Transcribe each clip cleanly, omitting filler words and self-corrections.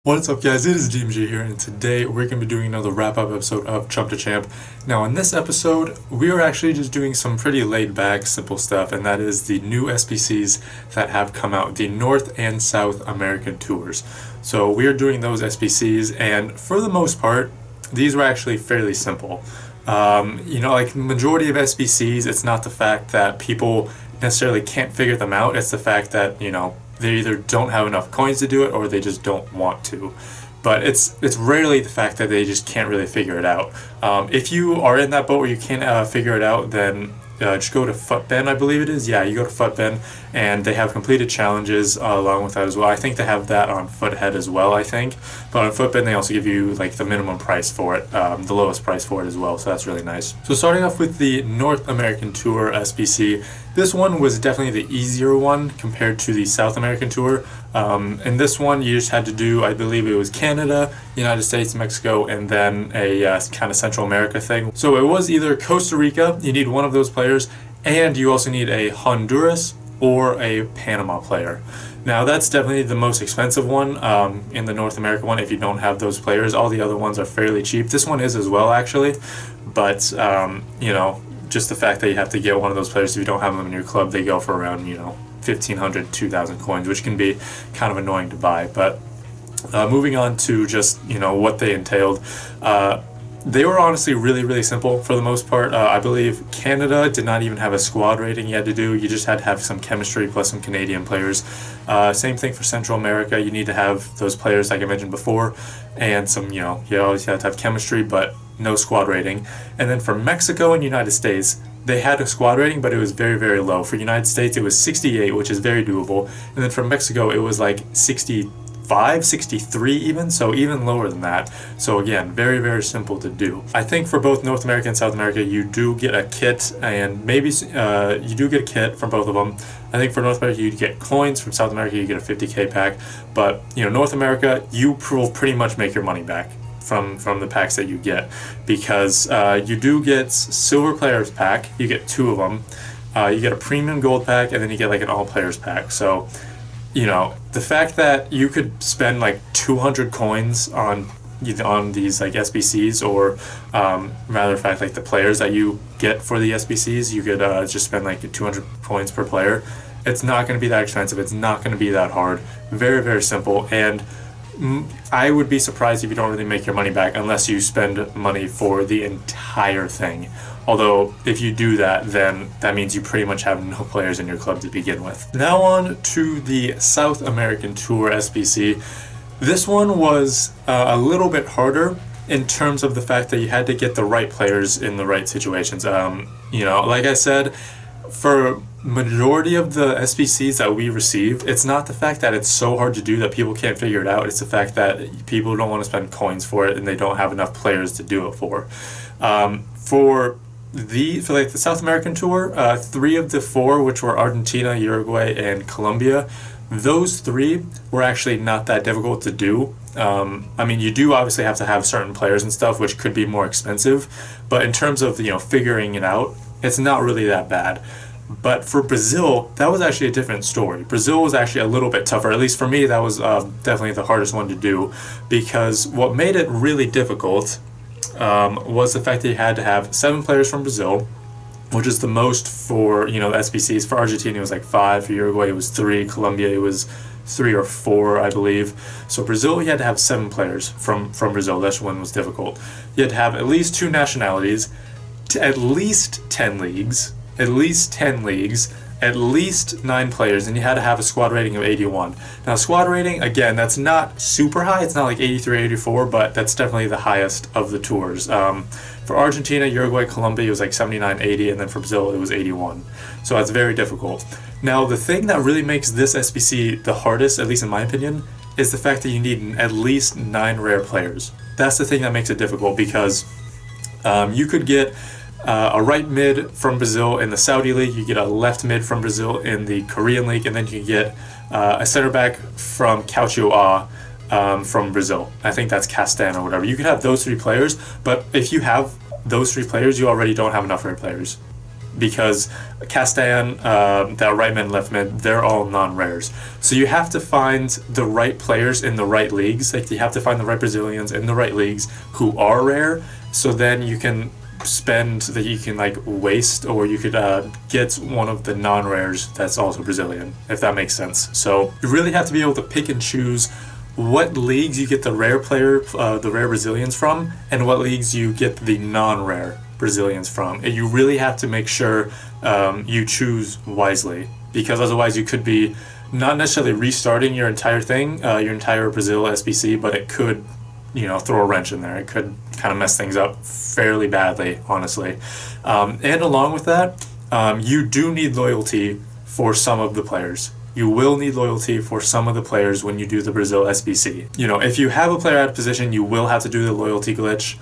What's up guys, it is DMG here, and today we're going to be doing another wrap-up episode of Chump to Champ. Now in this episode, we are actually just doing some pretty laid-back, simple stuff, and that is the new SBCs that have come out, the North and South American Tours. So we are doing those SBCs, and for the most part, these were actually fairly simple. Like the majority of SBCs, it's not the fact that people necessarily can't figure them out, it's the fact that, they either don't have enough coins to do it or they just don't want to. But it's rarely the fact that they just can't really figure it out. If you are in that boat where you can't figure it out, then just go to Footben, I believe it is. Yeah, you go to Footben, and they have completed challenges along with that as well. I think they have that on Foothead as well, I think. But on Footben, they also give you like the minimum price for it, the lowest price for it as well, so that's really nice. So starting off with the North American Tour SBC, this one was definitely the easier one compared to the South American Tour. In this one, you just had to do, I believe it was Canada, United States, Mexico, and then a kind of Central America thing. So it was either Costa Rica, you need one of those players, and you also need a Honduras or a Panama player. Now that's definitely the most expensive one in the North America one if you don't have those players. All the other ones are fairly cheap. This one is as well actually, but just the fact that you have to get one of those players if you don't have them in your club, they go for around 1,500, 2,000 coins, which can be kind of annoying to buy. But moving on to just what they entailed, they were honestly really simple for the most part. I believe Canada did not even have a squad rating you had to do. You just had to have some chemistry plus some Canadian players. Same thing for Central America. You need to have those players like I mentioned before, and some you always have to have chemistry, but no squad rating. And then for Mexico and United States, they had a squad rating, but it was very low. For United States, it was 68, which is very doable. And then for Mexico, it was like 65, 63 even, so even lower than that. So again, very simple to do. I think for both North America and South America, you do get a kit, and maybe you do get a kit from both of them. I think for North America, you get coins. From South America, you get a 50k pack. But North America, you will pretty much make your money back from the packs that you get, because you do get silver players pack. You get 2 of them. You get a premium gold pack, and then you get like an all players pack. So the fact that you could spend like 200 coins on these like SBCs, or matter of fact like the players that you get for the SBCs, you could just spend like 200 coins per player. It's not going to be that expensive. It's not going to be that hard. Very simple. And I would be surprised if you don't really make your money back unless you spend money for the entire thing. Although, if you do that, then that means you pretty much have no players in your club to begin with. Now on to the South American Tour SBC. This one was a little bit harder in terms of the fact that you had to get the right players in the right situations. Like I said, for majority of the SBCs that we received, it's not the fact that it's so hard to do that people can't figure it out. It's the fact that people don't want to spend coins for it, and they don't have enough players to do it for. For the South American Tour, 3 of the 4, which were Argentina, Uruguay, and Colombia, those 3 were actually not that difficult to do. You do obviously have to have certain players and stuff, which could be more expensive, but in terms of figuring it out, it's not really that bad. But for Brazil, that was actually a different story. Brazil was actually a little bit tougher. At least for me, that was definitely the hardest one to do, because what made it really difficult was the fact that you had to have 7 players from Brazil, which is the most for the SBCs. For Argentina, it was like 5. For Uruguay, it was 3. Colombia, it was 3 or 4, I believe. So Brazil, you had to have 7 players from Brazil. That one was difficult. You had to have at least 2 nationalities, at least 10 leagues, at least 9 players, and you had to have a squad rating of 81. Now, squad rating, again, that's not super high. It's not like 83, 84, but that's definitely the highest of the tours. For Argentina, Uruguay, Colombia, it was like 79, 80, and then for Brazil, it was 81. So that's very difficult. Now, the thing that really makes this SBC the hardest, at least in my opinion, is the fact that you need at least 9 rare players. That's the thing that makes it difficult, because you could get a right mid from Brazil in the Saudi League, you get a left mid from Brazil in the Korean League, and then you get a center back from Cautio from Brazil. I think that's Castan or whatever. You could have those 3 players, but if you have those 3 players, you already don't have enough rare players. because Castan, that right mid, left mid, they're all non-rares. So you have to find the right players in the right leagues. Like you have to find the right Brazilians in the right leagues who are rare. So then you can spend that you can like waste, or you could get one of the non-rares that's also Brazilian, if that makes sense. So you really have to be able to pick and choose what leagues you get the rare player, the rare Brazilians from, and what leagues you get the non-rare Brazilians from. And you really have to make sure you choose wisely, because otherwise you could be not necessarily restarting your entire thing, your entire Brazil SBC, but it could, you know, throw a wrench in there. It could kind of mess things up fairly badly, honestly. And along with that, you do need loyalty for some of the players. You will need loyalty for some of the players when you do the Brazil SBC. You know, if you have a player out of position, you will have to do the loyalty glitch.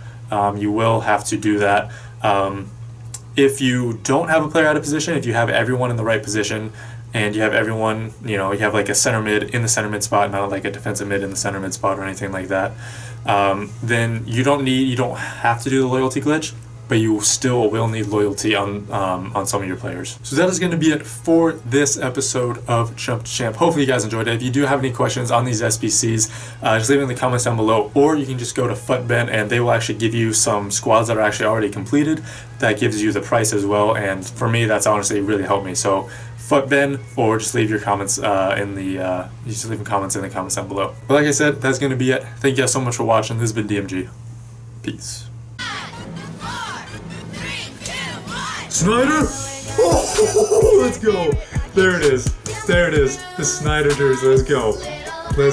You will have to do that. If you don't have a player out of position, if you have everyone in the right position, and you have everyone, you know, you have like a center mid in the center mid spot, not like a defensive mid in the center mid spot or anything like that, then you don't have to do the loyalty glitch, but you still will need loyalty on some of your players. So that is going to be it for this episode of Chump to Champ. Hopefully you guys enjoyed it. If you do have any questions on these SBCs, just leave it in the comments down below, or you can just go to Futben and they will actually give you some squads that are actually already completed. That gives you the price as well, and for me that's honestly really helped me. So Futben, or just leave your comments you just leave comments in the comments down below. But like I said, that's going to be it. Thank you guys so much for watching. This has been DMG. Peace. Snyder? Oh, let's go. There it is. There it is. The Snyder jersey. Let's go.